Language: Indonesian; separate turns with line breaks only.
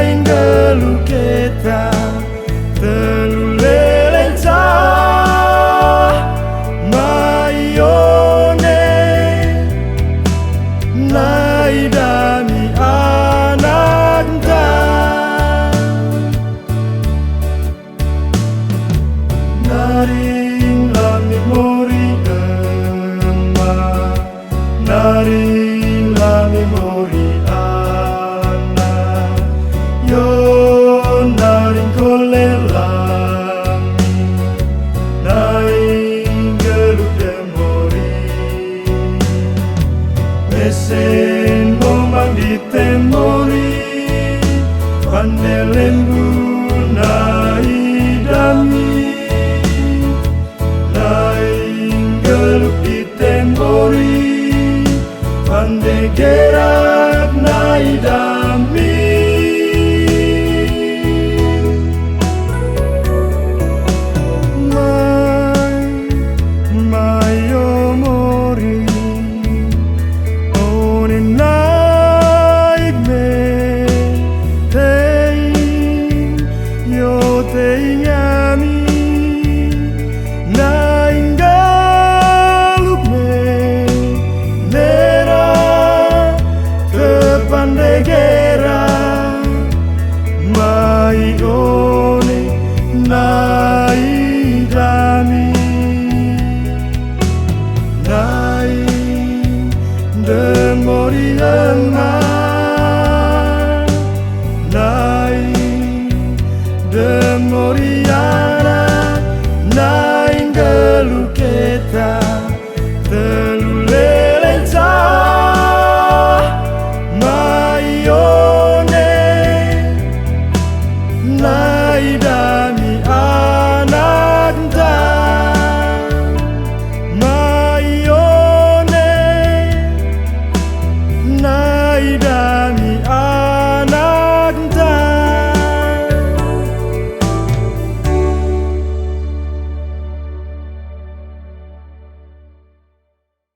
naing gelu kita telu lelenca maione nai dami ananta naring la memori ema naring la memori ana yo naring kolelami naing geluk demori mesen momang di temori pandelembu nai dami naing geluk di temori pande gerak nai dami mai omori one naik me tei yo tei nyami naing galuk me nera tepande gera mai one nai dami nai demori ema nai demori ana naing gelu kita telu lelenca maione nai dami ananta maione nai dami